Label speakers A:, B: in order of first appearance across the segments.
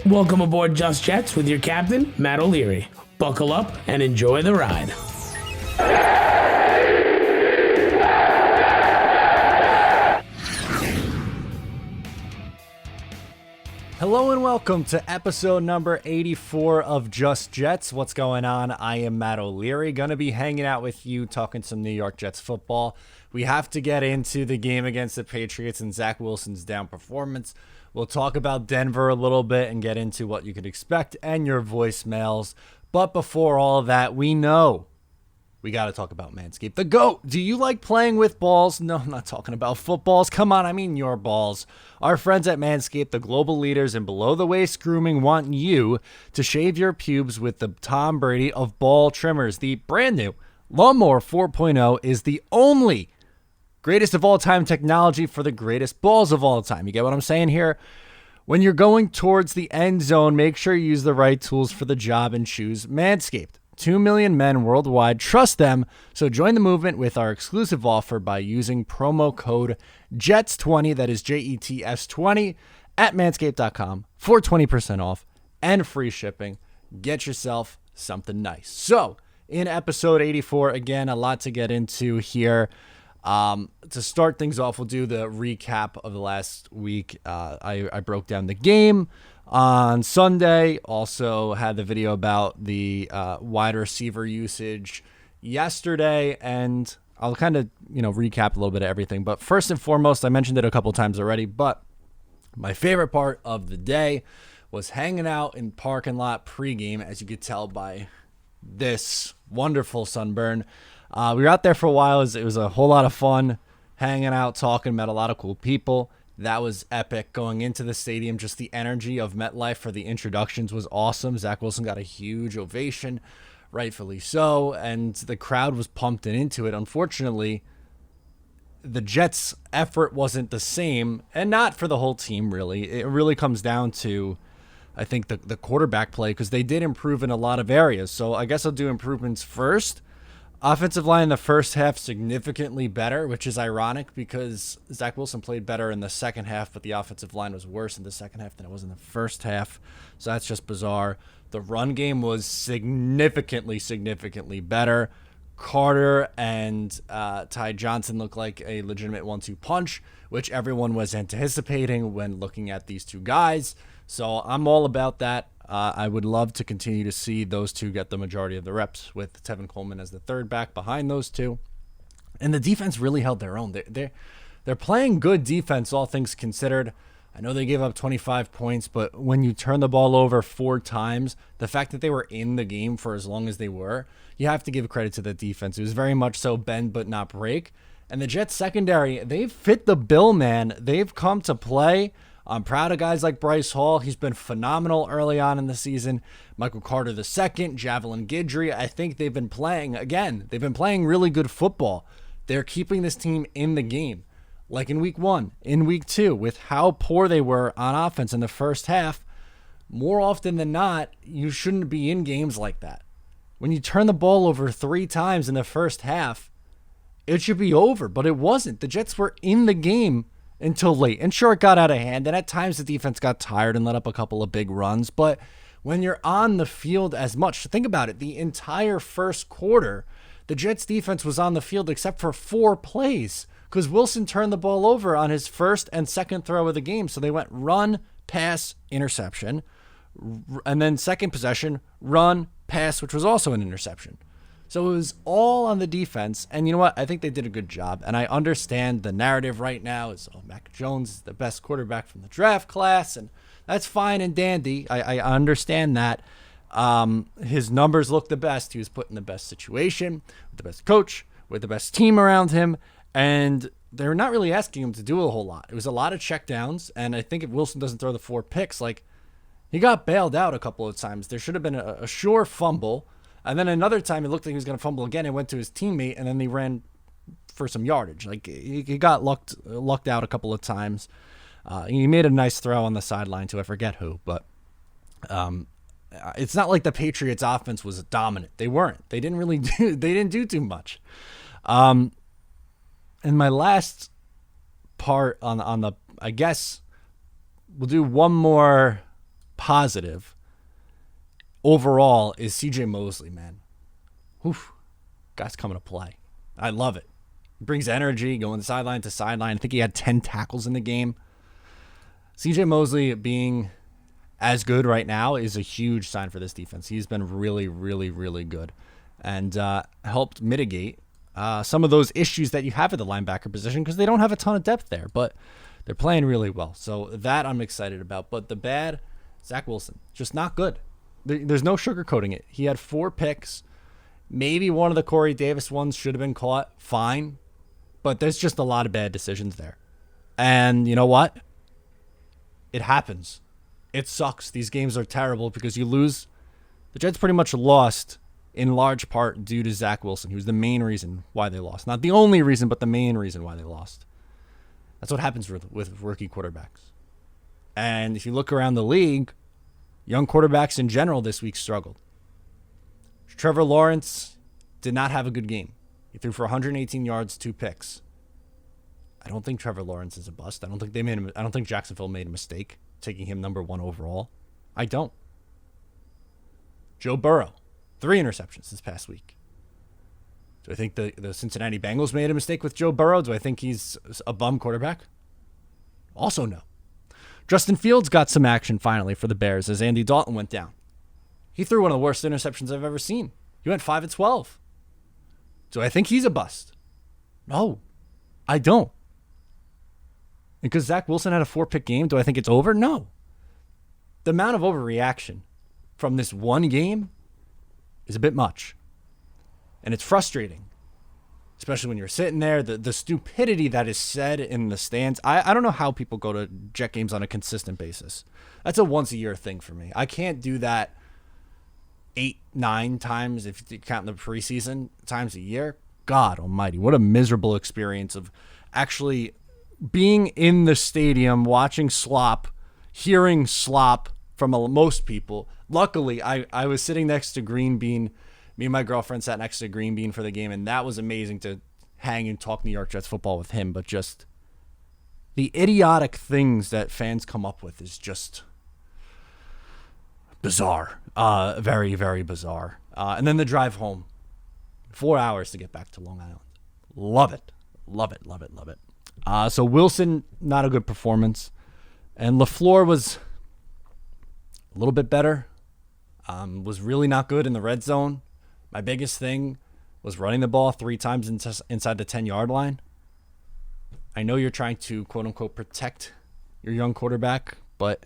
A: Welcome aboard Just Jets with your captain, Matt O'Leary. Buckle up and enjoy the ride.
B: Hello and welcome to episode number 84 of Just Jets. What's going on? I am Matt O'Leary, going to be hanging out with you talking some New York Jets football. We have to get into the game against the Patriots and Zach Wilson's down performance. We'll talk about Denver a little bit and get into what you can expect and your voicemails. But before all of that, we know we got to talk about Manscaped, the GOAT. Do you like playing with balls? No, I'm not talking about footballs. Come on, I mean your balls. Our friends at Manscaped, the global leaders in below-the-waist grooming, want you to shave your pubes with the Tom Brady of ball trimmers. The brand new Lawnmower 4.0 is the only greatest of all time technology for the greatest balls of all time. You get what I'm saying here? When you're going towards the end zone, make sure you use the right tools for the job and choose Manscaped. 2 million men worldwide trust them, so join the movement with our exclusive offer by using promo code JETS20, that is JETS20, at manscaped.com for 20% off and free shipping. Get yourself something nice. So, in episode 84, again, a lot to get into here. To start things off, we'll do the recap of the last week. I broke down the game on Sunday. Also had the video about the wide receiver usage yesterday, and I'll kind of recap a little bit of everything. But first and foremost, I mentioned it a couple times already, but my favorite part of the day was hanging out in parking lot pregame, as you could tell by this wonderful sunburn. We were out there for a while. It was a whole lot of fun hanging out, talking, met a lot of cool people. That was epic. Going into the stadium, just the energy of MetLife for the introductions was awesome. Zach Wilson got a huge ovation, rightfully so, and the crowd was pumped and into it. Unfortunately, the Jets' effort wasn't the same, and not for the whole team, really. It really comes down to, I think, the quarterback play, because they did improve in a lot of areas. So I guess I'll do improvements first. Offensive line in the first half significantly better, which is ironic because Zach Wilson played better in the second half, but the offensive line was worse in the second half than it was in the first half. So that's just bizarre. The run game was significantly better. Carter and Ty Johnson looked like a legitimate 1-2 punch, which everyone was anticipating when looking at these two guys. So I'm all about that. I would love to continue to see those two get the majority of the reps with Tevin Coleman as the third back behind those two. And the defense really held their own. They're playing good defense, all things considered. I know they gave up 25 points, but when you turn the ball over 4 times, the fact that they were in the game for as long as they were, you have to give credit to the defense. It was very much so bend but not break. And the Jets secondary, they've fit the bill, man. They've come to play. I'm proud of guys like Bryce Hall. He's been phenomenal early on in the season. Michael Carter II, Javelin Guidry. I think they've been playing really good football. They're keeping this team in the game. Like in week 1, in week 2, with how poor they were on offense in the first half, more often than not, you shouldn't be in games like that. When you turn the ball over 3 times in the first half, it should be over, but it wasn't. The Jets were in the game until late. And sure, it got out of hand, and at times the defense got tired and let up a couple of big runs. But when you're on the field as much, think about it, the entire first quarter, the Jets defense was on the field except for 4 plays because Wilson turned the ball over on his first and second throw of the game. So they went run, pass, interception, and then second possession, run, pass, which was also an interception. So it was all on the defense, and you know what? I think they did a good job, and I understand the narrative right now is, Mac Jones is the best quarterback from the draft class, and that's fine and dandy. I understand that. His numbers look the best. He was put in the best situation, with the best coach, with the best team around him, and they're not really asking him to do a whole lot. It was a lot of checkdowns, and I think if Wilson doesn't throw the 4 picks, he got bailed out a couple of times. There should have been a sure fumble. And then another time, it looked like he was going to fumble again and went to his teammate, and then they ran for some yardage. He got lucked out a couple of times. He made a nice throw on the sideline to I forget who, but it's not like the Patriots' offense was dominant. They weren't. They didn't do too much. And my last part on the, I guess we'll do one more positive overall is CJ Mosley, man. Oof. Guy's coming to play. I love it. He brings energy going sideline to sideline. I think he had 10 tackles in the game. CJ Mosley being as good right now is a huge sign for this defense. He's been really, really, really good and helped mitigate some of those issues that you have at the linebacker position because they don't have a ton of depth there, but they're playing really well. So that I'm excited about. But the bad, Zach Wilson, just not good. There's no sugarcoating it. He had 4 picks. Maybe one of the Corey Davis ones should have been caught. Fine. But there's just a lot of bad decisions there. And you know what? It happens. It sucks. These games are terrible because you lose. The Jets pretty much lost in large part due to Zach Wilson. He was the main reason why they lost. Not the only reason, but the main reason why they lost. That's what happens with rookie quarterbacks. And if you look around the league, young quarterbacks in general this week struggled. Trevor Lawrence did not have a good game. He threw for 118 yards, 2 picks. I don't think Trevor Lawrence is a bust. I don't think Jacksonville made a mistake taking him number 1 overall. I don't. Joe Burrow, 3 interceptions this past week. Do I think the Cincinnati Bengals made a mistake with Joe Burrow? Do I think he's a bum quarterback? Also no. Justin Fields got some action finally for the Bears as Andy Dalton went down. He threw one of the worst interceptions I've ever seen. He went 5-12. Do I think he's a bust? No, I don't. And because Zach Wilson had a 4-pick game, do I think it's over? No. The amount of overreaction from this one game is a bit much. And it's frustrating, especially when you're sitting there. The stupidity that is said in the stands. I don't know how people go to Jet games on a consistent basis. That's a once-a-year thing for me. I can't do that 8-9 times if you count the preseason times a year. God almighty, what a miserable experience of actually being in the stadium, watching slop, hearing slop from most people. Luckily, I was sitting next to Green Bean. Me and my girlfriend sat next to Green Bean for the game, and that was amazing to hang and talk New York Jets football with him. But just the idiotic things that fans come up with is just bizarre. Very, very bizarre. And then the drive home. 4 hours to get back to Long Island. Love it. Love it, love it, love it. So Wilson, not a good performance. And LaFleur was a little bit better. Was really not good in the red zone. My biggest thing was running the ball 3 times inside the 10-yard line. I know you're trying to, quote-unquote, protect your young quarterback, but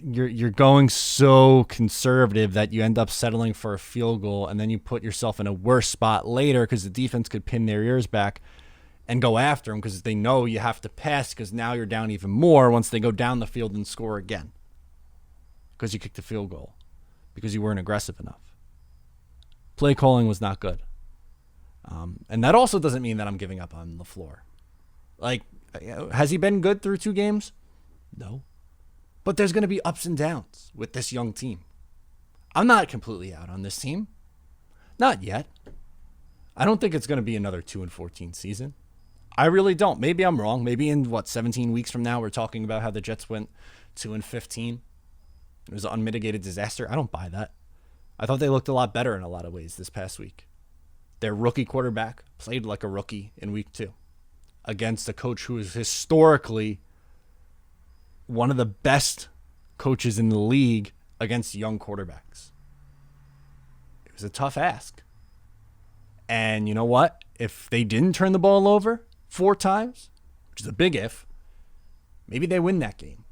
B: you're going so conservative that you end up settling for a field goal, and then you put yourself in a worse spot later because the defense could pin their ears back and go after them because they know you have to pass because now you're down even more once they go down the field and score again because you kicked the field goal because you weren't aggressive enough. Play calling was not good. And that also doesn't mean that I'm giving up on LaFleur. Like, has he been good through 2 games? No. But there's going to be ups and downs with this young team. I'm not completely out on this team. Not yet. I don't think it's going to be another 2-14 season. I really don't. Maybe I'm wrong. Maybe in, 17 weeks from now, we're talking about how the Jets went 2-15. It was an unmitigated disaster. I don't buy that. I thought they looked a lot better in a lot of ways this past week. Their rookie quarterback played like a rookie in week 2 against a coach who is historically one of the best coaches in the league against young quarterbacks. It was a tough ask. And you know what? If they didn't turn the ball over 4 times, which is a big if, maybe they win that game.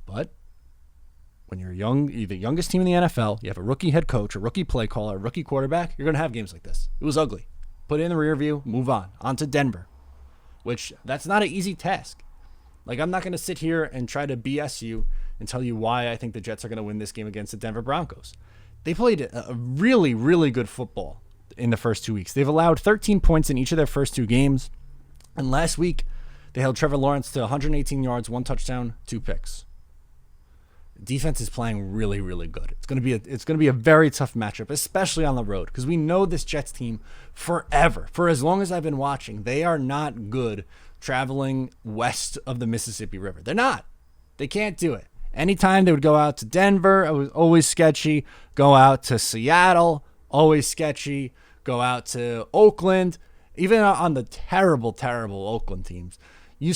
B: But when you're you're the youngest team in the NFL, you have a rookie head coach, a rookie play caller, a rookie quarterback, you're going to have games like this. It was ugly. Put it in the rear view, move on to Denver, which that's not an easy task. Like, I'm not going to sit here and try to BS you and tell you why I think the Jets are going to win this game against the Denver Broncos. They played a really, really good football in the first 2 weeks. They've allowed 13 points in each of their first 2 games. And last week, they held Trevor Lawrence to 118 yards, 1 touchdown, 2 picks. Defense is playing really, really good. It's going to be a very tough matchup, especially on the road, because we know this Jets team forever. For as long as I've been watching, they are not good traveling west of the Mississippi River. They're not. They can't do it. Anytime they would go out to Denver, it was always sketchy. Go out to Seattle, always sketchy. Go out to Oakland, even on the terrible, terrible Oakland teams. It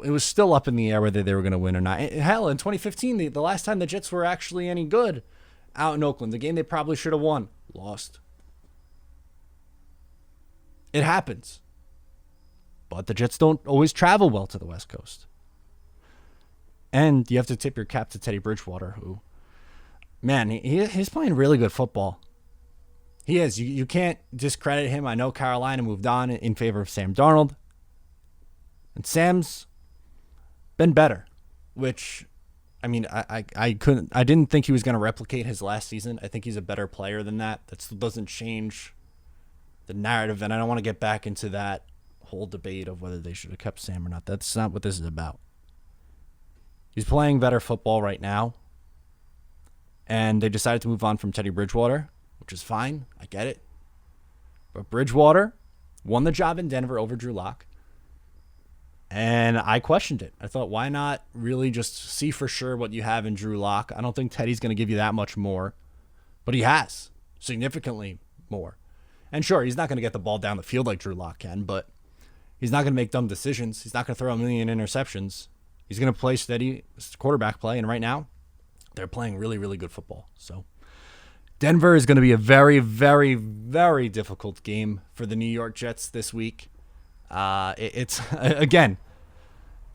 B: was still up in the air whether they were going to win or not. Hell, in 2015, the last time the Jets were actually any good out in Oakland, the game they probably should have won, lost. It happens. But the Jets don't always travel well to the West Coast. And you have to tip your cap to Teddy Bridgewater, who, man, he's playing really good football. He is. You can't discredit him. I know Carolina moved on in favor of Sam Darnold. And Sam's been better, which, I mean, I didn't think he was going to replicate his last season. I think he's a better player than that. That still doesn't change the narrative, and I don't want to get back into that whole debate of whether they should have kept Sam or not. That's not what this is about. He's playing better football right now, and they decided to move on from Teddy Bridgewater, which is fine. I get it. But Bridgewater won the job in Denver over Drew Lock. And I questioned it. I thought, why not really just see for sure what you have in Drew Lock? I don't think Teddy's going to give you that much more. But he has. Significantly more. And sure, he's not going to get the ball down the field like Drew Lock can, but he's not going to make dumb decisions. He's not going to throw a million interceptions. He's going to play steady quarterback play. And right now, they're playing really, really good football. So Denver is going to be a very, very, very difficult game for the New York Jets this week. It's again,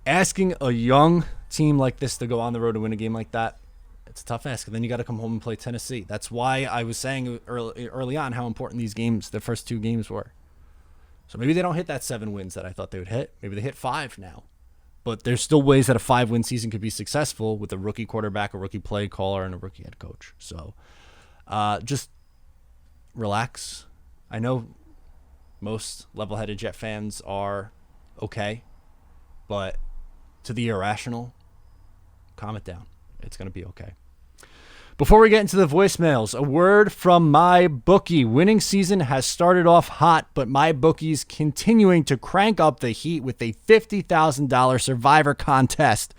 B: asking a young team like this to go on the road to win a game like that, it's a tough ask. And then you got to come home and play Tennessee. That's why I was saying early on how important these games, the first two games, were. So maybe they don't hit that 7 wins that I thought they would hit. Maybe they hit 5 now. But there's still ways that a 5-win season could be successful with a rookie quarterback, a rookie play caller, and a rookie head coach. So just relax. I know most level-headed Jet fans are okay, but to the irrational, calm it down. It's going to be okay. Before we get into the voicemails, a word from MyBookie. Winning season has started off hot, but MyBookie's continuing to crank up the heat with a $50,000 Survivor contest.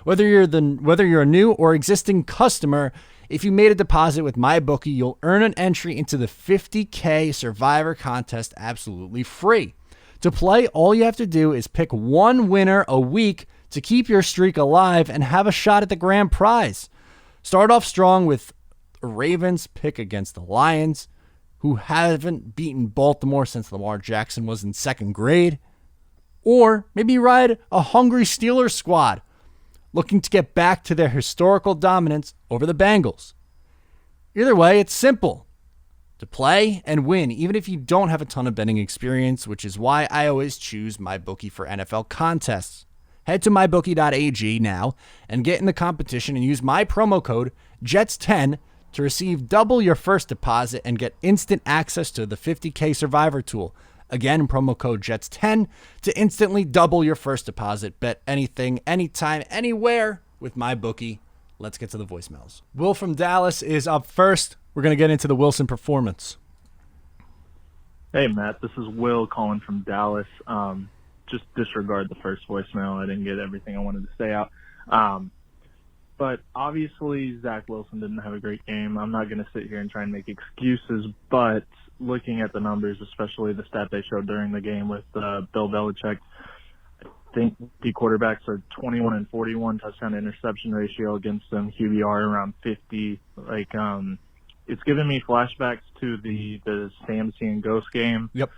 B: Whether you're a new or existing customer, if you made a deposit with MyBookie, you'll earn an entry into the $50K Survivor contest absolutely free. To play, all you have to do is pick one winner a week to keep your streak alive and have a shot at the grand prize. Start off strong with the Ravens pick against the Lions, who haven't beaten Baltimore since Lamar Jackson was in second grade. Or maybe ride a hungry Steelers squad looking to get back to their historical dominance over the Bengals. Either way, it's simple to play and win, even if you don't have a ton of betting experience, which is why I always choose MyBookie for NFL contests. Head to mybookie.ag now and get in the competition and use my promo code JETS10 to receive double your first deposit and get instant access to the 50K Survivor tool. Again, promo code JETS10 to instantly double your first deposit. Bet anything, anytime, anywhere with MyBookie. Let's get to the voicemails. Will from Dallas is up first. We're going to get into the Wilson performance.
C: Hey, Matt. This is Will calling from Dallas. Just disregard the first voicemail. I didn't get everything I wanted to say out. But obviously, Zach Wilson didn't have a great game. I'm not going to sit here and try and make excuses, but looking at the numbers, especially the stat they showed during the game with Bill Belichick, I think the quarterbacks are 21 and 41 touchdown to interception ratio against them, QBR around 50. It's giving me flashbacks to the Sam and Ghost game.
B: Yep.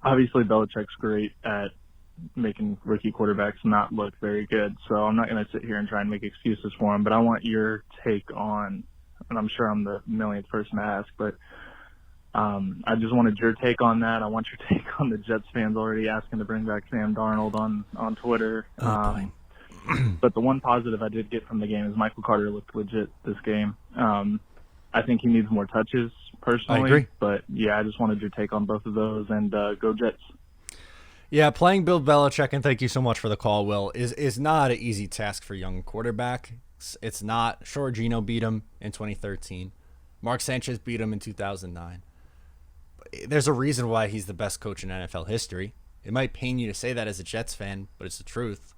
C: Obviously, Belichick's great at making rookie quarterbacks not look very good, so I'm not going to sit here and try and make excuses for him, but I want your take on, and I'm sure I'm the millionth person to ask, but I just wanted your take on that. I want your take on the Jets fans already asking to bring back Sam Darnold on Twitter. But the one positive I did get from the game is Michael Carter looked legit this game. I think he needs more touches, personally.
B: I agree.
C: But, yeah, I just wanted your take on both of those, and go Jets.
B: Yeah, playing Bill Belichick, and thank you so much for the call, Will, is not an easy task for a young quarterback. It's not. Sure, Gino beat him in 2013. Mark Sanchez beat him in 2009. There's a reason why he's the best coach in NFL history. It might pain you to say that as a Jets fan, but it's the truth.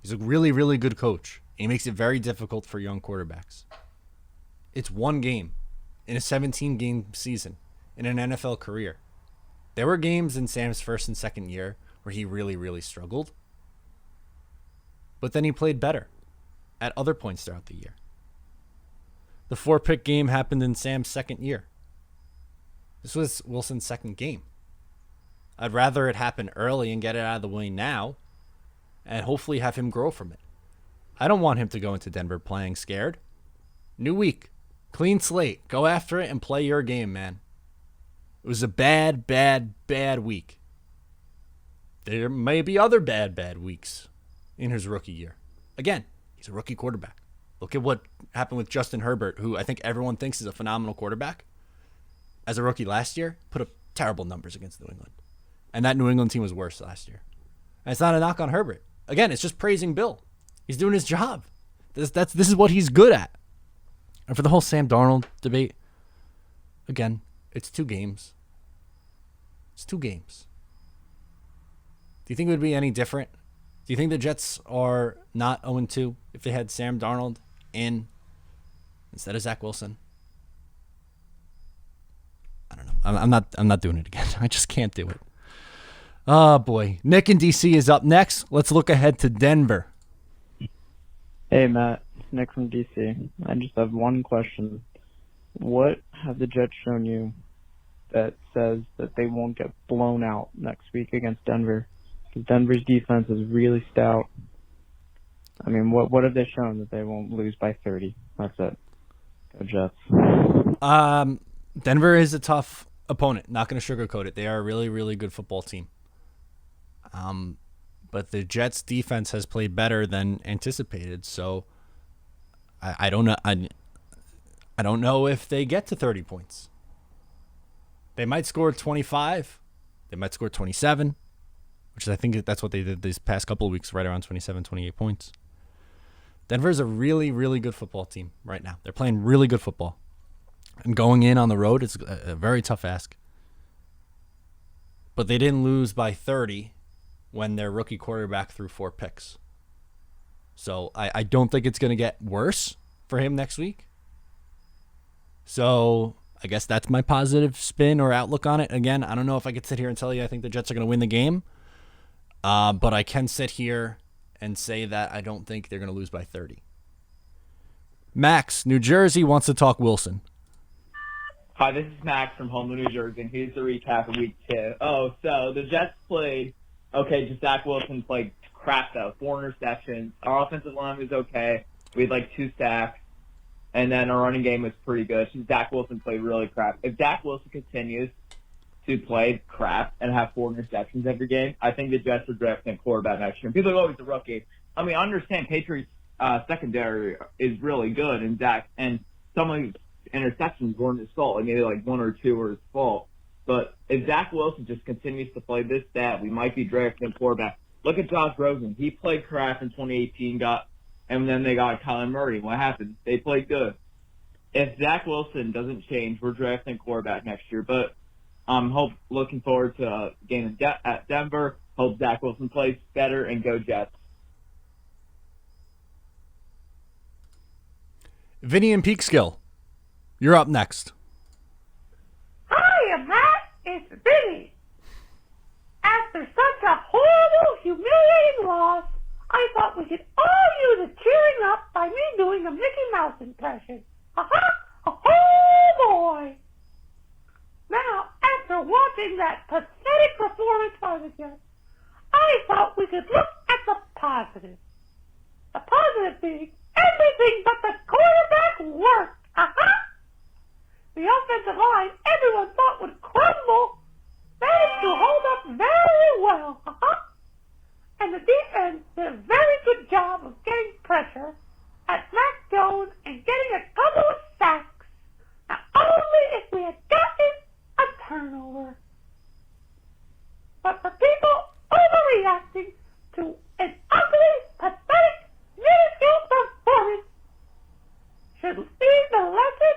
B: He's a really, really good coach. He makes it very difficult for young quarterbacks. It's one game in a 17-game season in an NFL career. There were games in Sam's first and second year where he really, really struggled. But then he played better at other points throughout the year. The 4-pick game happened in Sam's second year. This was Wilson's second game. I'd rather it happen early and get it out of the way now and hopefully have him grow from it. I don't want him to go into Denver playing scared. New week. Clean slate. Go after it and play your game, man. It was a bad, bad, bad week. There may be other bad, bad weeks in his rookie year. Again, he's a rookie quarterback. Look at what happened with Justin Herbert, who I think everyone thinks is a phenomenal quarterback. As a rookie last year, put up terrible numbers against New England. And that New England team was worse last year. And it's not a knock on Herbert. Again, it's just praising Bill. He's doing his job. This is what he's good at. And for the whole Sam Darnold debate, again, it's 2 games. It's 2 games. Do you think it would be any different? Do you think the Jets are not 0-2 if they had Sam Darnold in instead of Zach Wilson? I don't know. I'm not doing it again. I just can't do it. Oh boy. Nick in DC is up next. Let's look ahead to Denver.
D: Hey Matt, it's Nick from DC. I just have one question. What have the Jets shown you that says that they won't get blown out next week against Denver? Because Denver's defense is really stout. I mean, what have they shown that they won't lose by 30? That's it. Go Jets.
B: Denver is a tough opponent. Not going to sugarcoat it. They are a really, really good football team. But the Jets' defense has played better than anticipated. So I don't know. I don't know if they get to 30 points. They might score 25. They might score 27, which I think that's what they did these past couple of weeks, right around 27, 28 points. Denver is a really, really good football team right now. They're playing really good football. And going in on the road is a very tough ask. But they didn't lose by 30 when their rookie quarterback threw 4 picks. So I don't think it's going to get worse for him next week. So I guess that's my positive spin or outlook on it. Again, I don't know if I could sit here and tell you I think the Jets are going to win the game. But I can sit here and say that I don't think they're going to lose by 30. Max, New Jersey, wants to talk Wilson.
E: Hi, this is Max from Homeland, New Jersey, and here's the recap of week 2. So the Jets played, just Zach Wilson played crap, though. 4 interceptions. Our offensive line was okay. We had 2 sacks, and then our running game was pretty good. Zach Wilson played really crap. If Zach Wilson continues to play crap and have 4 interceptions every game, I think the Jets are drafting a quarterback next year. And people are always a rookie. I mean, I understand Patriots' secondary is really good, and some of these interceptions weren't his fault. Maybe 1 or 2 were his fault. But if Zach Wilson just continues to play this bad, we might be drafting a quarterback. Look at Josh Rosen. He played crap in 2018, and then they got Kyler Murray. What happened? They played good. If Zach Wilson doesn't change, we're drafting a quarterback next year. But I'm looking forward to a game at Denver. Hope Zach Wilson plays better, and go Jets.
B: Vinny and Peekskill, you're up next.
F: Hiya, Matt. It's Vinny. After such a horrible, humiliating loss, I thought we could all use a cheering up by me doing a Mickey Mouse impression. Oh boy. Now, after watching that pathetic performance by the Jets, I thought we could look at the positive. The positive being everything but the quarterback worked. The offensive line everyone thought would crumble managed to hold up very well. And the defense did a very good job of getting pressure at Mac Jones and getting a couple of sacks. Now, only if we had gotten a turnover. But for people overreacting to an ugly, pathetic, minuscule performance should see the lesson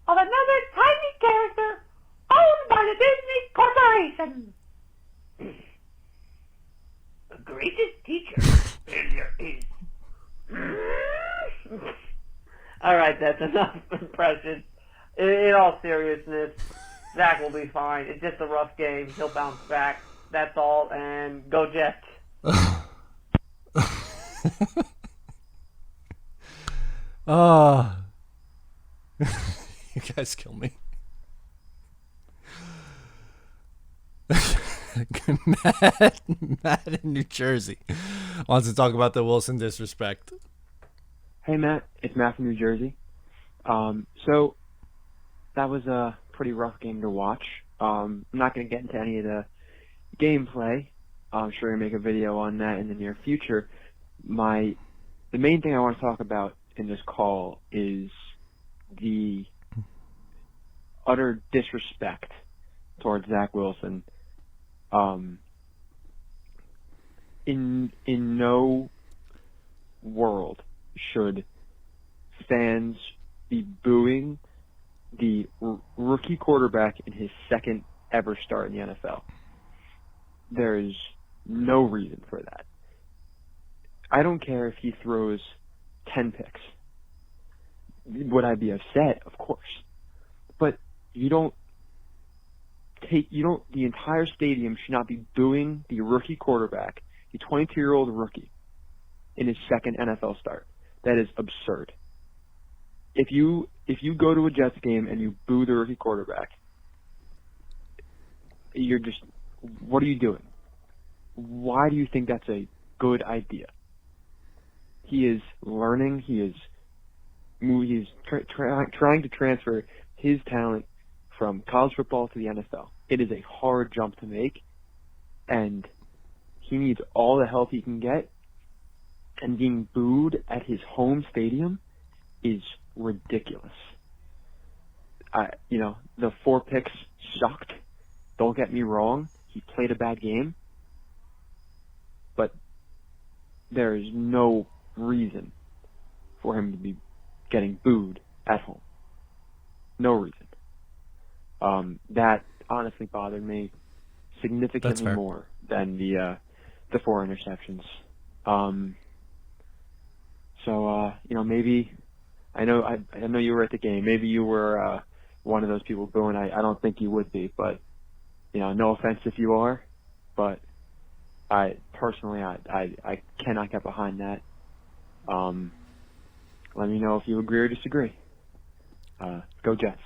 F: of another tiny character owned by the Disney Corporation. The greatest teacher failure is.
G: All right, that's enough impressions. In all seriousness, Zach will be fine. It's just a rough game. He'll bounce back. That's all, and go Jets.
B: Oh. You guys kill me. Matt in New Jersey wants to talk about the Wilson disrespect.
H: Hey, Matt. It's Matt from New Jersey. So that was a pretty rough game to watch. I'm not going to get into any of the gameplay. I'm sure you'll make a video on that in the near future. The main thing I want to talk about in this call is the utter disrespect towards Zach Wilson. In no world should fans be booing the rookie quarterback in his second ever start in the NFL. There is no reason for that. I don't care if he throws 10 picks. Would I be upset? Of course. But the entire stadium should not be booing the rookie quarterback, the 22-year-old rookie, in his second NFL start. That is absurd. If you go to a Jets game and you boo the rookie quarterback, what are you doing? Why do you think that's a good idea? He is learning. He is trying to transfer his talent from college football to the NFL. It is a hard jump to make, and he needs all the help he can get. And being booed at his home stadium is ridiculous. The 4 picks sucked. Don't get me wrong. He played a bad game. But there is no reason for him to be getting booed at home. No reason. That honestly bothered me significantly more than the 4 interceptions. Maybe I know you were at the game. Maybe you were one of those people booing. I don't think you would be, but no offense if you are, but I personally I cannot get behind that. Let me know if you agree or disagree. Go Jets.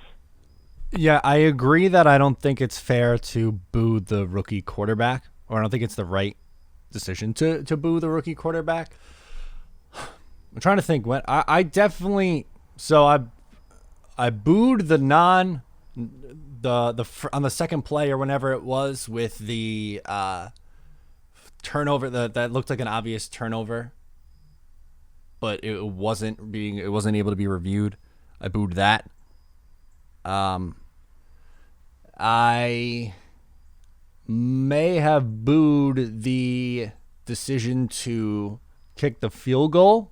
B: Yeah, I agree that I don't think it's fair to boo the rookie quarterback, or I don't think it's the right decision to boo the rookie quarterback. I'm trying to think when I definitely I booed on the second play or whenever it was with the turnover that looked like an obvious turnover, but it wasn't able to be reviewed. I booed that. I may have booed the decision to kick the field goal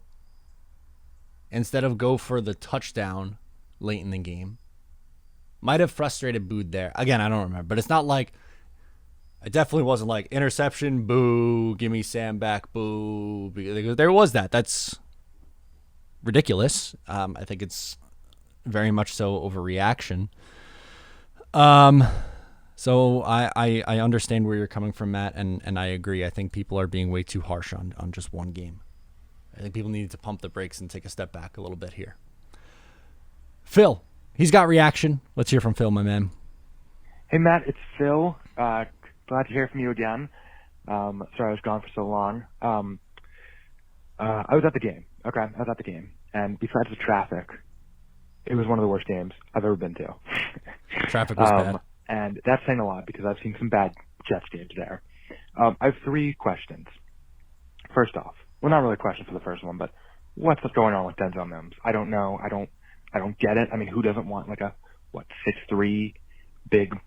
B: instead of go for the touchdown late in the game. Might have frustrated booed there. Again, I don't remember, but it's not like I definitely wasn't like interception, boo, give me Sam back, boo. There was that. That's ridiculous. I think it's very much so overreaction. So I understand where you're coming from, Matt, and I agree. I think people are being way too harsh on just one game. I think people need to pump the brakes and take a step back a little bit here. Phil, he's got reaction. Let's hear from Phil, my man.
I: Hey, Matt, it's Phil. Glad to hear from you again. Sorry I was gone for so long. I was at the game. Okay, I was at the game. And besides the traffic, it was one of the worst games I've ever been to.
B: Traffic was bad.
I: And that's saying a lot because I've seen some bad Jets games there. I have 3 questions. First off, well, not really a question for the first one, but what's going on with Denzel Mims? I don't know. I don't get it. I mean, who doesn't want like a 6'3", big,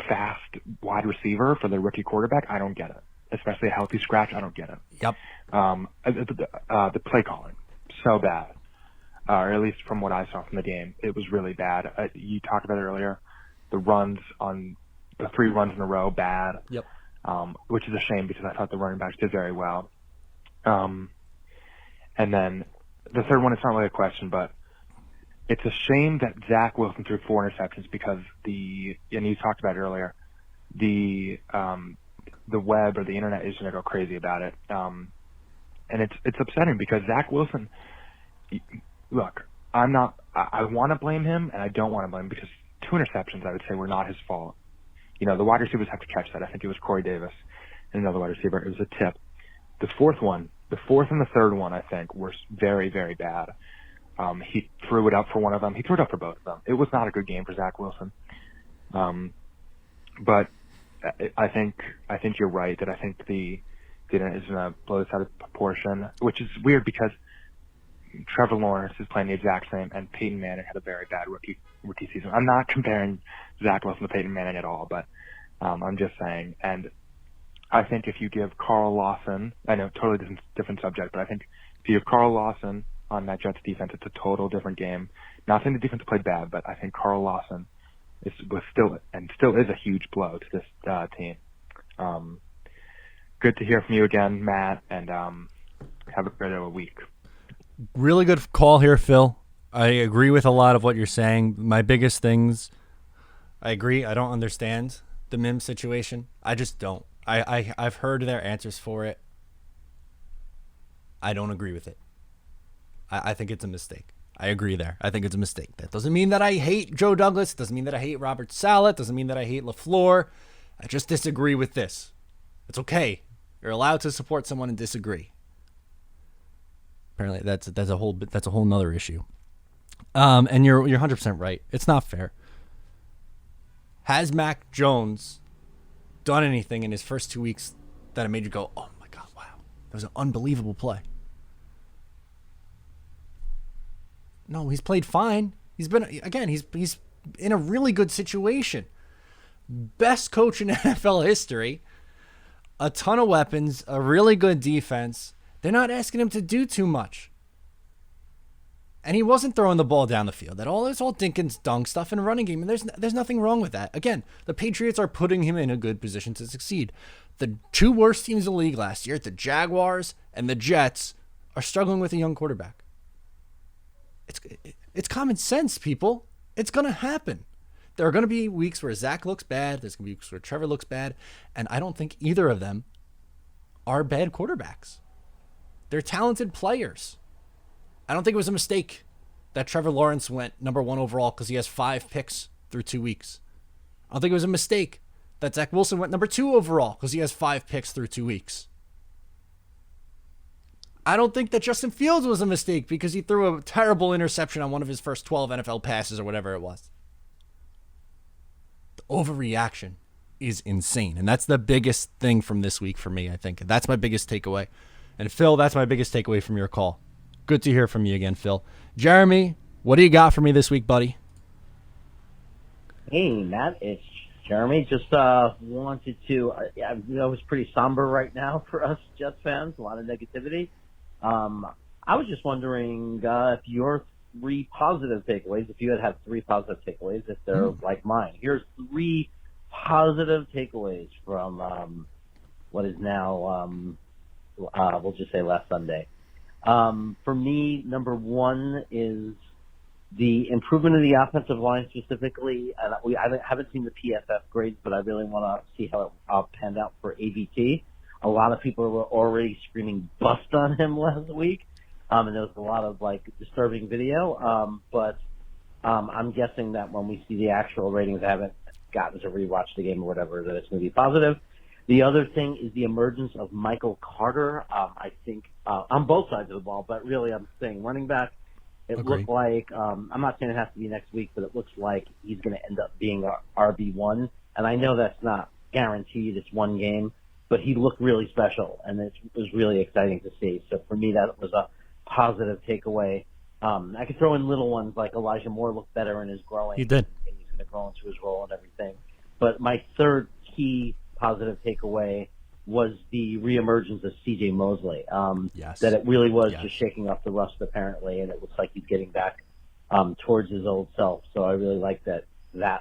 I: fast wide receiver for the rookie quarterback? I don't get it. Especially a healthy scratch, I don't get it.
B: Yep.
I: The play calling, so bad. Or at least from what I saw from the game, it was really bad. You talked about it earlier. The 3 runs in a row, bad.
B: Yep.
I: Which is a shame because I thought the running backs did very well. And then the third one, it's not really a question, but it's a shame that Zach Wilson threw 4 interceptions because and you talked about it earlier, the web or the internet is going to go crazy about it. And it's upsetting because Zach Wilson, look, I want to blame him and I don't want to blame him because 2 interceptions I would say were not his fault. The wide receivers have to catch that. I think it was Corey Davis and another wide receiver. It was a tip. The fourth and the third one, I think, were very, very bad. He threw it up for one of them. He threw it up for both of them. It was not a good game for Zach Wilson. But I think you're right that I think the internet is going to blow this out of proportion, which is weird because Trevor Lawrence is playing the exact same, and Peyton Manning had a very bad rookie season. I'm not comparing Zach Wilson to Peyton Manning at all, but I'm just saying. And I think if you give Carl Lawson, I know totally different subject, but I think if you give Carl Lawson on that Jets defense, it's a total different game. Not saying the defense played bad, but I think Carl Lawson was still is a huge blow to this team. Good to hear from you again, Matt, and have a great week.
B: Really good call here, Phil. I agree with a lot of what you're saying. My biggest things, I agree. I don't understand the Mims situation. I just don't. I've heard their answers for it. I don't agree with it. I think it's a mistake. I agree there. I think it's a mistake. That doesn't mean that I hate Joe Douglas. Doesn't mean that I hate Robert Saleh. Doesn't mean that I hate LaFleur. I just disagree with this. It's okay. You're allowed to support someone and disagree. Apparently, that's a whole nother issue. And you're 100% right. It's not fair. Has Mac Jones done anything in his first 2 weeks that it made you go, "Oh my God, wow, that was an unbelievable play"? No, he's played fine. He's in a really good situation. Best coach in NFL history. A ton of weapons, a really good defense. They're not asking him to do too much. And he wasn't throwing the ball down the field at all. It's all dink and dunk stuff in a running game, and there's nothing wrong with that. Again, the Patriots are putting him in a good position to succeed. The 2 worst teams in the league last year, the Jaguars and the Jets, are struggling with a young quarterback. It's common sense, people. It's going to happen. There are going to be weeks where Zach looks bad. There's going to be weeks where Trevor looks bad. And I don't think either of them are bad quarterbacks. They're talented players. I don't think it was a mistake that Trevor Lawrence went number 1 overall because he has 5 picks through 2 weeks. I don't think it was a mistake that Zach Wilson went number 2 overall because he has 5 picks through 2 weeks. I don't think that Justin Fields was a mistake because he threw a terrible interception on one of his first 12 NFL passes or whatever it was. The overreaction is insane. And that's the biggest thing from this week for me, I think. And that's my biggest takeaway. And Phil, that's my biggest takeaway from your call. Good to hear from you again, Phil. Jeremy, what do you got for me this week, buddy?
J: Hey, Matt, it's Jeremy. Just wanted to, I know it's pretty somber right now for us Jets fans, a lot of negativity. I was just wondering if your 3 positive takeaways, if you had 3 positive takeaways, if they're like mine. Here's 3 positive takeaways from what is now, we'll just say last Sunday. For me, number 1 is the improvement of the offensive line specifically. And I haven't seen the PFF grades, but I really want to see how it panned out for AVT. A lot of people were already screaming bust on him last week. And there was a lot of disturbing video. But I'm guessing that when we see the actual ratings, I haven't gotten to rewatch the game or whatever, that it's going to be positive. The other thing is the emergence of Michael Carter. I think on both sides of the ball, but really I'm saying running back. It looked like, I'm not saying it has to be next week, but it looks like he's going to end up being our RB1. And I know that's not guaranteed. It's one game. But he looked really special, and it was really exciting to see. So for me, that was a positive takeaway. I could throw in little ones like Elijah Moore looked better in his growing.
B: He did.
J: And he's going to grow into his role and everything. But my third key positive takeaway was the reemergence of C.J. Mosley.
B: Yes.
J: That it really was just shaking off the rust, apparently, and it looks like he's getting back towards his old self. So I really like that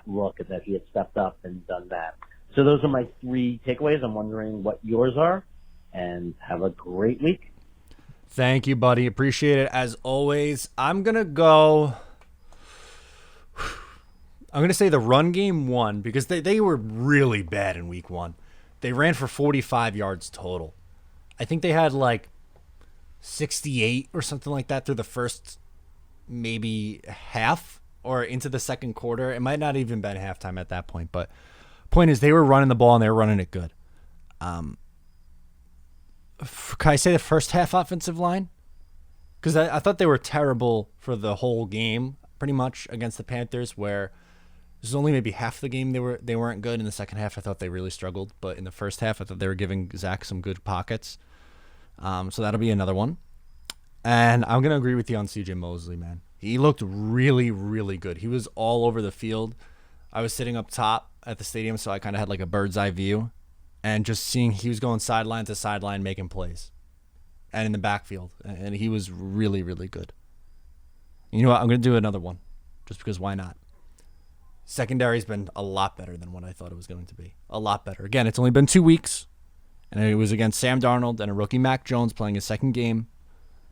J: look and that he had stepped up and done that. So those are my 3 takeaways. I'm wondering what yours are, and have a great week.
B: Thank you, buddy. Appreciate it as always. I'm going to go I'm going to say the run game won because they were really bad in week 1. They ran for 45 yards total. I think they had like 68 or something like that through the first maybe half or into the second quarter. It might not even been halftime at that point, but point is they were running the ball and they were running it good. Can I say the first half offensive line? Because I thought they were terrible for the whole game, pretty much against the Panthers, where this is only maybe half the game they weren't good. In the second half, I thought they really struggled, but in the first half, I thought they were giving Zach some good pockets. So that'll be another one. And I'm gonna agree with you on C.J. Mosley, man. He looked really, really good. He was all over the field. I was sitting up top at the stadium, so I kind of had like a bird's eye view, and just seeing he was going sideline to sideline making plays, and in the backfield, and he was really, really good. You know what? I'm gonna do another one, just because why not? Secondary's been a lot better than what I thought it was going to be. A lot better. Again, it's only been 2 weeks, and it was against Sam Darnold and a rookie Mac Jones playing his second game.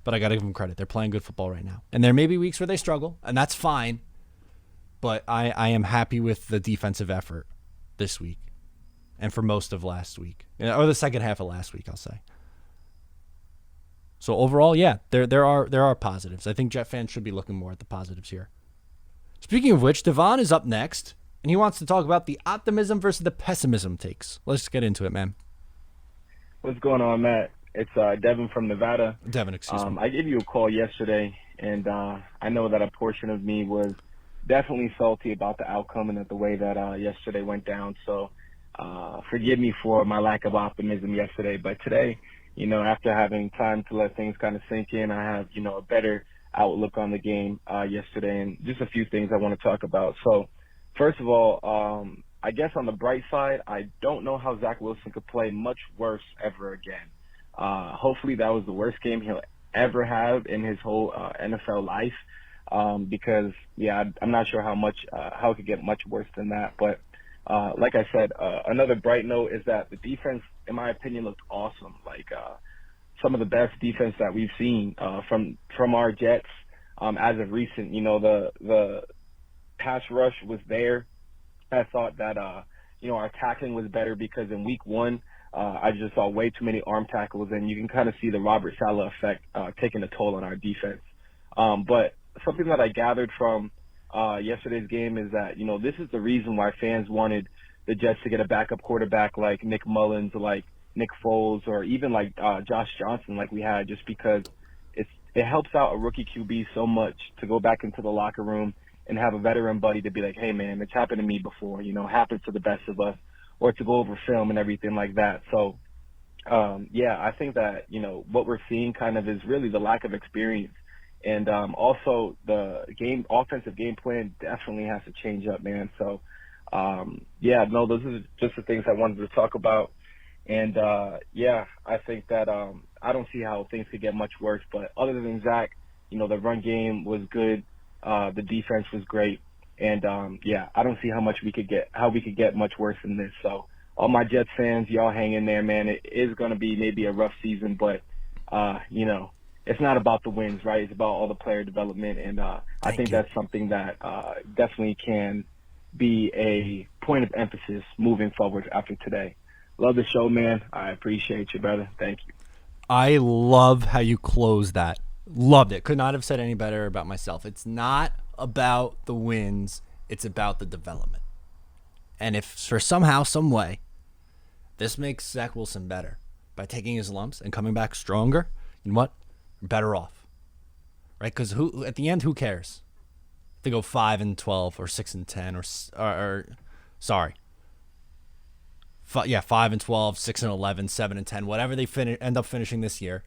B: But I got to give them credit. They're playing good football right now. And there may be weeks where they struggle, and that's fine. But I am happy with the defensive effort this week and for most of last week. Or the second half of last week, I'll say. So overall, yeah, there are positives. I think Jet fans should be looking more at the positives here. Speaking of which, Devon is up next, and he wants to talk about the optimism versus the pessimism takes. Let's get into it, man.
K: What's going on, Matt? It's Devin from Nevada.
B: Devin, excuse me.
K: I gave you a call yesterday, and I know that a portion of me was definitely salty about the outcome and the way that yesterday went down. So forgive me for my lack of optimism yesterday. But today, after having time to let things kind of sink in, I have, a better outlook on the game yesterday, and just a few things I want to talk about. So first of all, I guess on the bright side, I don't know how Zach Wilson could play much worse ever again. Hopefully that was the worst game he'll ever have in his whole NFL life, because I'm not sure how it could get much worse than that. But like I said, another bright note is that the defense, in my opinion, looked awesome. Like some of the best defense that we've seen from our Jets as of recent. The pass rush was there. I thought that our tackling was better because in week 1. I just saw way too many arm tackles, and you can kind of see the Robert Saleh effect taking a toll on our defense. But something that I gathered from yesterday's game is that, this is the reason why fans wanted the Jets to get a backup quarterback like Nick Mullins, like Nick Foles, or even like Josh Johnson like we had, just because it helps out a rookie QB so much to go back into the locker room and have a veteran buddy to be like, hey, man, it's happened to me before, happens to the best of us. Or to go over film and everything like that. So, I think that, what we're seeing kind of is really the lack of experience. And also the offensive game plan definitely has to change up, man. So, those are just the things I wanted to talk about. And, I think that I don't see how things could get much worse. But other than Zach, the run game was good. The defense was great. And, I don't see how we could get much worse than this. So all my Jets fans, y'all hang in there, man. It is going to be maybe a rough season, but, it's not about the wins, right? It's about all the player development. And I think that's something that definitely can be a point of emphasis moving forward after today. Love the show, man. I appreciate you, brother. Thank you.
B: I love how you closed that. Loved it. Could not have said any better about myself. It's not about the wins, it's about the development. And if for somehow, some way, this makes Zach Wilson better by taking his lumps and coming back stronger, you know what? We're better off, right? Because at the end, who cares? If they go 5-12 or 6-10 or 5-12, 6-11, 7-10, whatever they end up finishing this year.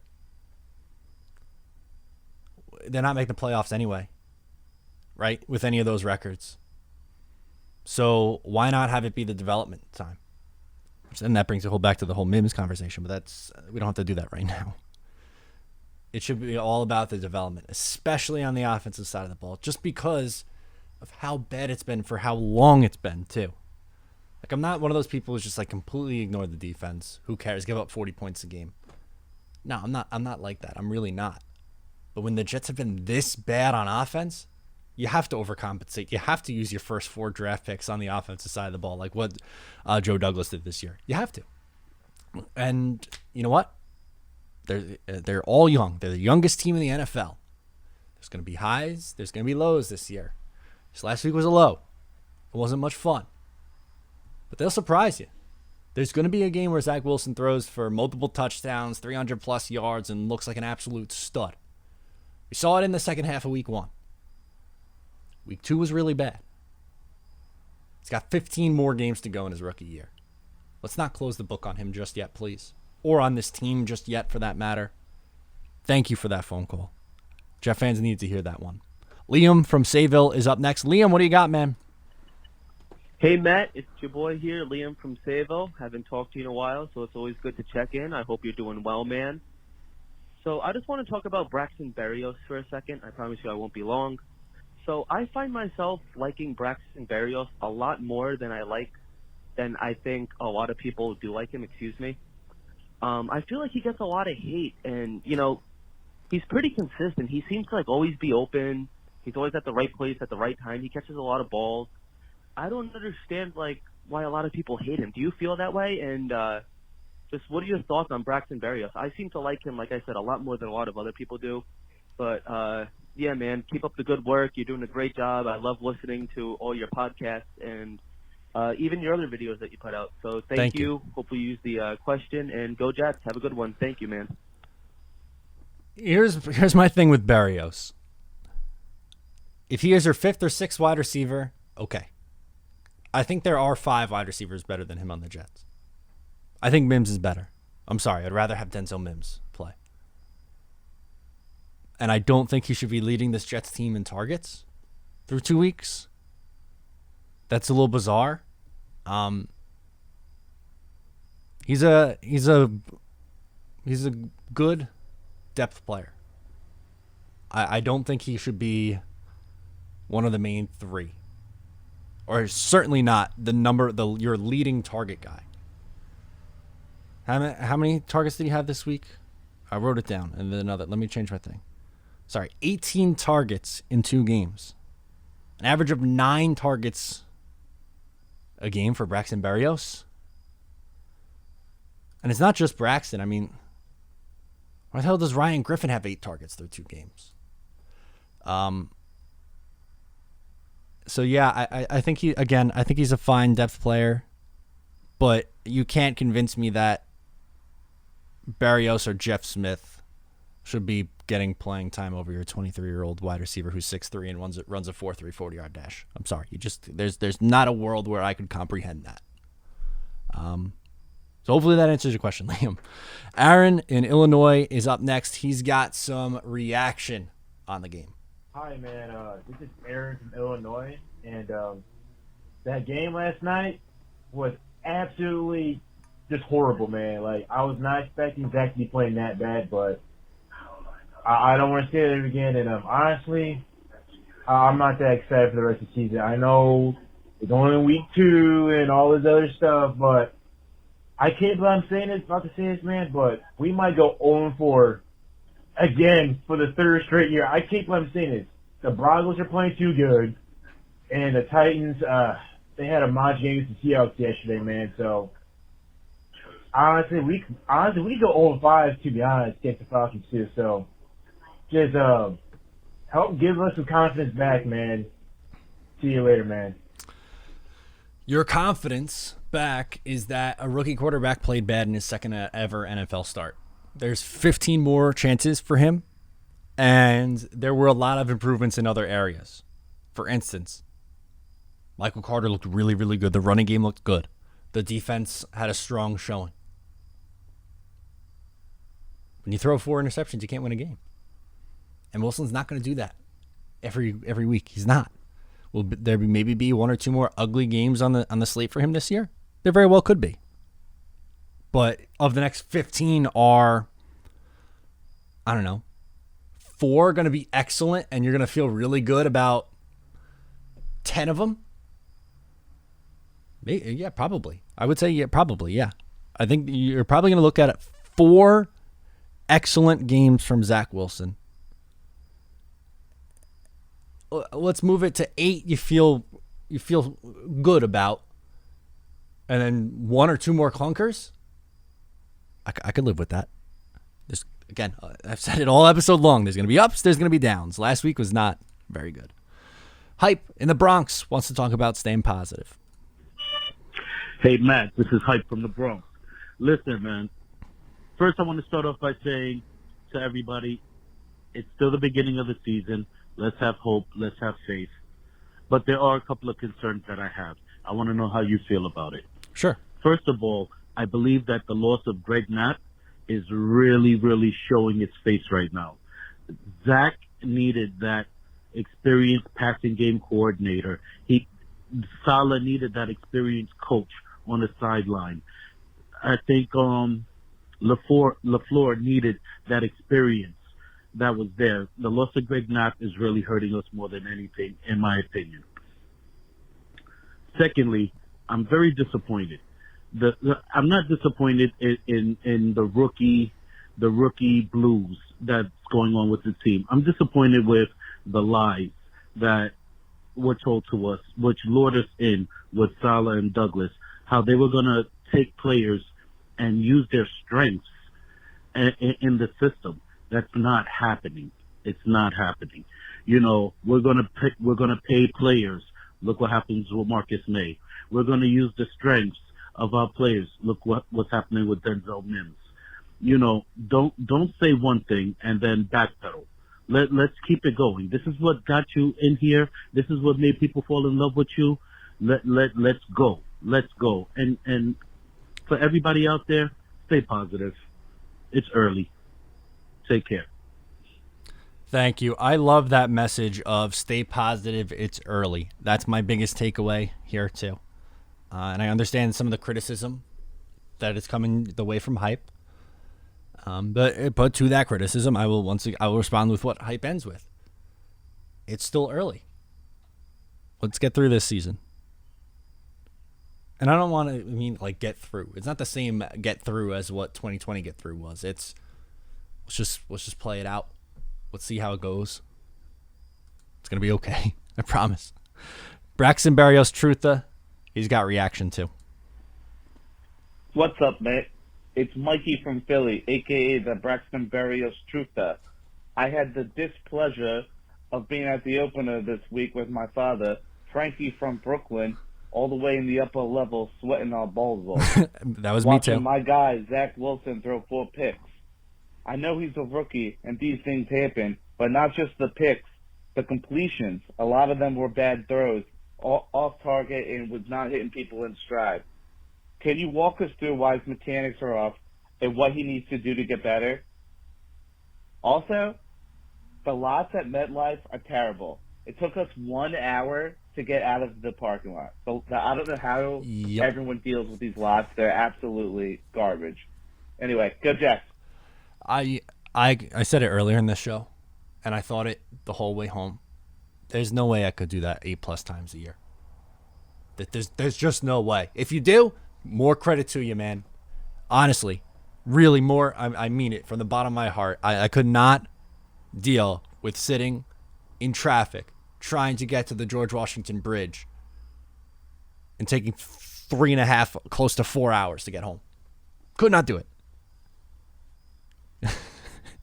B: They're not making the playoffs anyway. Right, with any of those records. So why not have it be the development time? And that brings back to the whole Mims conversation, but we don't have to do that right now. It should be all about the development, especially on the offensive side of the ball, just because of how bad it's been for how long it's been too. Like, I'm not one of those people who's just like completely ignore the defense. Who cares? Give up 40 points a game. No, I'm not like that. I'm really not. But when the Jets have been this bad on offense, You have to overcompensate. You have to use your first 4 draft picks on the offensive side of the ball, like what Joe Douglas did this year. You have to. And you know what? They're all young. They're the youngest team in the NFL. There's going to be highs. There's going to be lows this year. This last week was a low. It wasn't much fun. But they'll surprise you. There's going to be a game where Zach Wilson throws for multiple touchdowns, 300-plus yards, and looks like an absolute stud. We saw it in the second half of Week 1. Week 2 was really bad. He's got 15 more games to go in his rookie year. Let's not close the book on him just yet, please. Or on this team just yet, for that matter. Thank you for that phone call. Jet fans need to hear that one. Liam from Sayville is up next. Liam, what do you got, man?
L: Hey, Matt, it's your boy here, Liam from Sayville. Haven't talked to you in a while, so it's always good to check in. I hope you're doing well, man. So I just want to talk about Braxton Berrios for a second. I promise you I won't be long. So I find myself liking Braxton Berrios a lot more than I think a lot of people do like him, I feel like he gets a lot of hate, and, he's pretty consistent. He seems to, always be open. He's always at the right place at the right time. He catches a lot of balls. I don't understand, why a lot of people hate him. Do you feel that way? And just what are your thoughts on Braxton Berrios? I seem to like him, like I said, a lot more than a lot of other people do. But, yeah, man, keep up the good work. You're doing a great job. I love listening to all your podcasts and even your other videos that you put out. So thank you. Hopefully you use the question. And go Jets. Have a good one. Thank you, man.
B: Here's my thing with Berrios. If he is your 5th or 6th wide receiver, okay. I think there are 5 wide receivers better than him on the Jets. I think Mims is better. I'm sorry. I'd rather have Denzel Mims play. And I don't think he should be leading this Jets team in targets through 2 weeks. That's a little bizarre. He's a good depth player. I don't think he should be one of the main 3. Or certainly not your leading target guy. How many targets did he have this week? I wrote it down. And then let me change my thing. Sorry, 18 targets in 2 games. An average of 9 targets a game for Braxton Berrios. And it's not just Braxton. I mean, why the hell does Ryan Griffin have 8 targets through 2 games? So yeah, I think he's a fine depth player, but you can't convince me that Berrios or Jeff Smith should be getting playing time over your 23-year-old wide receiver who's 6'3" and runs a 4.3 40-yard dash. I'm sorry, there's not a world where I could comprehend that. So hopefully that answers your question, Liam. Aaron in Illinois is up next. He's got some reaction on the game.
M: Hi, man. This is Aaron from Illinois, and that game last night was absolutely just horrible, man. I was not expecting Zach to be playing that bad, but I don't want to say that again. And honestly, I'm not that excited for the rest of the season. I know it's only week 2 and all this other stuff, but I can't believe I'm saying this, about to say this, man, but we might go 0-4 again for the 3rd straight year. I can't believe I'm saying this. The Broncos are playing too good, and the Titans, they had a match game against the Seahawks yesterday, man. So honestly, we could go 0-5 to be honest against the Falcons too. So just help give us some confidence back, man. See you later, man.
B: Your confidence back is that a rookie quarterback played bad in his 2nd ever NFL start. There's 15 more chances for him, and there were a lot of improvements in other areas. For instance, Michael Carter looked really, really good. The running game looked good. The defense had a strong showing. When you throw 4 interceptions, you can't win a game. And Wilson's not going to do that every week. He's not. Will there maybe be 1 or 2 more ugly games on the slate for him this year? There very well could be. But of the next 15 are, I don't know, 4 going to be excellent, and you're going to feel really good about 10 of them? Yeah, probably. I would say, yeah, probably, yeah. I think you're probably going to look at 4 excellent games from Zach Wilson. let's move it to 8 you feel good about, and then 1 or 2 more clunkers. I could live with that. Just again, I've said it all episode long. There's going to be ups, there's going to be downs. Last week was not very good. Hype in the Bronx wants to talk about staying positive.
N: Hey, Matt, this is Hype from the Bronx. Listen, man. First, I want to start off by saying to everybody, it's still the beginning of the season. Let's have hope. Let's have faith. But there are a couple of concerns that I have. I want to know how you feel about it.
B: Sure.
N: First of all, I believe that the loss of Greg Knapp is really, really showing its face right now. Zach needed that experienced passing game coordinator. Saleh needed that experienced coach on the sideline. I think LaFleur needed that experience that was there. The loss of Greg Knapp is really hurting us more than anything, in my opinion. Secondly, I'm very disappointed. I'm not disappointed in the rookie blues that's going on with the team. I'm disappointed with the lies that were told to us, which lured us in with Saleh and Douglas, how they were going to take players and use their strengths in the system. That's not happening. It's not happening. You know, we're going to pay players. Look what happens with Marcus May. We're going to use the strengths of our players. Look what's happening with Denzel Mims. You know, don't say one thing and then backpedal. Let's keep it going. This is what got you in here. This is what made people fall in love with you. Let's go. Let's go. And for everybody out there, stay positive. It's early. Take care.
B: Thank you. I love that message of stay positive. It's early. That's my biggest takeaway here too. And I understand some of the criticism that is coming the way from Hype. But to that criticism, I will respond with what Hype ends with. It's still early. Let's get through this season. And I don't want to get through. It's not the same get through as what 2020 get through was. Let's just play it out. Let's see how it goes. It's gonna be okay. I promise. Braxton Berrios Trutha, he's got reaction too.
O: What's up, mate? It's Mikey from Philly, a.k.a. the Braxton Berrios Trutha. I had the displeasure of being at the opener this week with my father, Frankie from Brooklyn, all the way in the upper level, sweating our balls off.
B: That was
O: Watching
B: me too.
O: my guy, Zach Wilson, throw 4 picks. I know he's a rookie, and these things happen, but not just the picks, the completions. A lot of them were bad throws, off target, and was not hitting people in stride. Can you walk us through why his mechanics are off and what he needs to do to get better? Also, the lots at MetLife are terrible. It took us 1 hour to get out of the parking lot. So I don't know how everyone deals with these lots. They're absolutely garbage. Anyway, go Jets.
B: I said it earlier in this show, and I thought it the whole way home. There's no way I could do that 8+ times a year. There's just no way. If you do, more credit to you, man. Honestly, really more. I mean it from the bottom of my heart. I could not deal with sitting in traffic trying to get to the George Washington Bridge and taking 3.5, close to 4 hours to get home. Could not do it.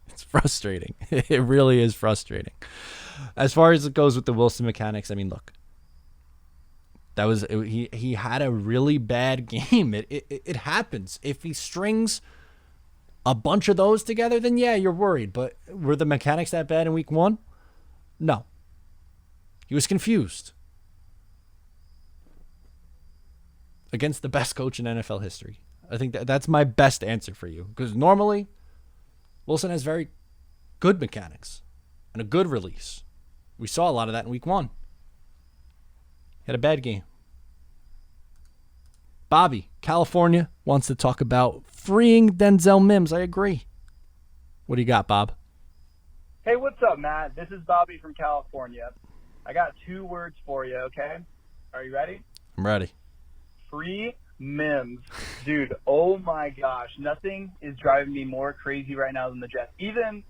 B: It's frustrating. It really is frustrating. As far as it goes with the Wilson mechanics, I mean, look, he had a really bad game. It happens. If he strings a bunch of those together, then yeah, you're worried. But were the mechanics that bad in week 1? No. He was confused against the best coach in NFL history. I think that's my best answer for you, because normally Wilson has very good mechanics and a good release. We saw a lot of that in week 1. He had a bad game. Bobby, California, wants to talk about freeing Denzel Mims. I agree. What do you got, Bob?
P: Hey, what's up, Matt? This is Bobby from California. I got 2 words for you, okay? Are you ready?
B: I'm ready.
P: Free Mims. Dude, oh my gosh. Nothing is driving me more crazy right now than the Jets. Even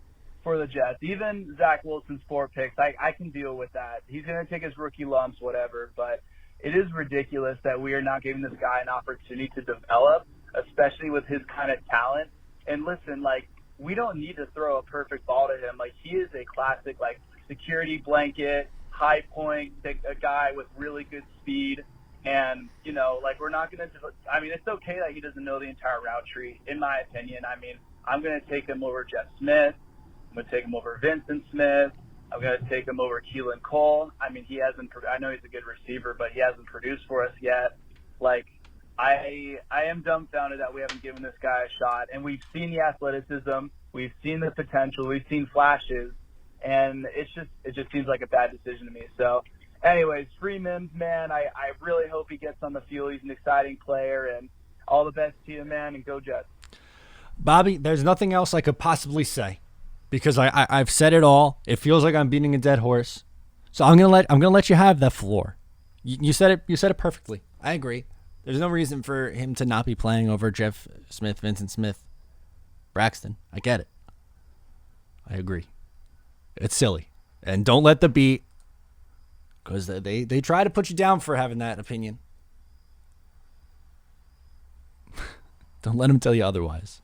P: for the Jets. Even Zach Wilson's 4 picks, I can deal with that. He's going to take his rookie lumps, whatever. But it is ridiculous that we are not giving this guy an opportunity to develop, especially with his kind of talent. And listen, like, we don't need to throw a perfect ball to him. Like, he is a classic, like, security blanket, high point, a guy with really good speed. And, you know, like, we're not going to – I mean, it's okay that he doesn't know the entire route tree, in my opinion. I mean, I'm going to take him over Jeff Smith. I'm going to take him over Vincent Smith. I'm going to take him over Keelan Cole. I mean, he hasn't – I know he's a good receiver, but he hasn't produced for us yet. Like, I am dumbfounded that we haven't given this guy a shot. And we've seen the athleticism. We've seen the potential. We've seen flashes. And it just seems like a bad decision to me. So, anyways, free Mims, man. I really hope he gets on the field. He's an exciting player. And all the best to you, man, and go Jets.
B: Bobby, there's nothing else I could possibly say because I've said it all. It feels like I'm beating a dead horse. So I'm gonna let you have that floor. You said it perfectly. I agree. There's no reason for him to not be playing over Jeff Smith, Vincent Smith, Braxton. I get it. I agree. It's silly. And don't let the beat, because they try to put you down for having that opinion. Don't let them tell you otherwise.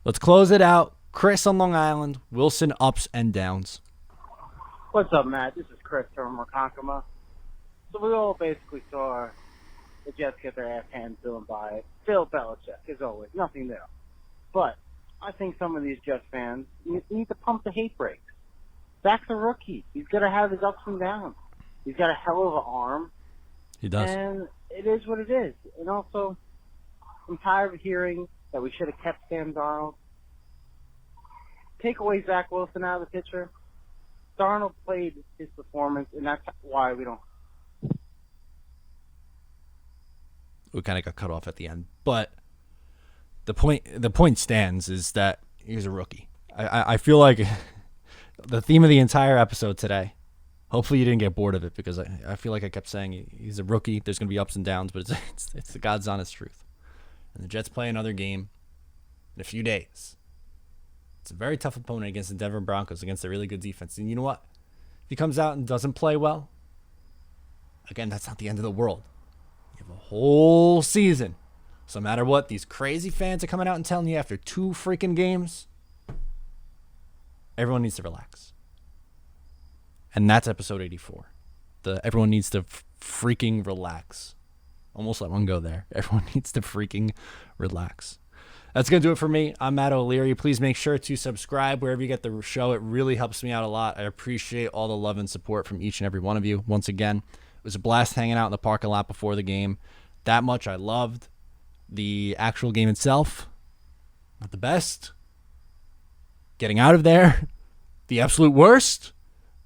B: Let's close it out. Chris on Long Island. Wilson ups and downs.
Q: What's up, Matt? This is Chris from Ronkonkoma. So we all basically saw the Jets get their ass handed to them by Bill Belichick, as always. Nothing new. But I think some of these Jets fans need to pump the hate brakes. Zach's a rookie. He's going to have his ups and downs. He's got a hell of an arm.
B: He does.
Q: And it is what it is. And also, I'm tired of hearing that we should have kept Sam Darnold. Take away Zach Wilson out of the picture. Darnold played his performance, and that's why we don't.
B: We kind of got cut off at the end, but the point stands is that he's a rookie. I feel like the theme of the entire episode today. Hopefully you didn't get bored of it because I feel like I kept saying he's a rookie. There's going to be ups and downs, but it's the God's honest truth. And the Jets play another game in a few days. It's a very tough opponent against the Denver Broncos, against a really good defense. And you know what? If he comes out and doesn't play well, again, that's not the end of the world. You have a whole season. So no matter what, these crazy fans are coming out and telling you after 2 freaking games, everyone needs to relax. And that's episode 84. Everyone needs to freaking relax. Almost let one go there. Everyone needs to freaking relax. That's going to do it for me. I'm Matt O'Leary. Please make sure to subscribe wherever you get the show. It really helps me out a lot. I appreciate all the love and support from each and every one of you. Once again, it was a blast hanging out in the parking lot before the game. That much I loved. The actual game itself, not the best. Getting out of there, the absolute worst.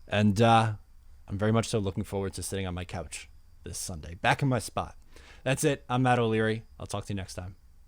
B: And I'm very much so looking forward to sitting on my couch this Sunday. Back in my spot. That's it. I'm Matt O'Leary. I'll talk to you next time.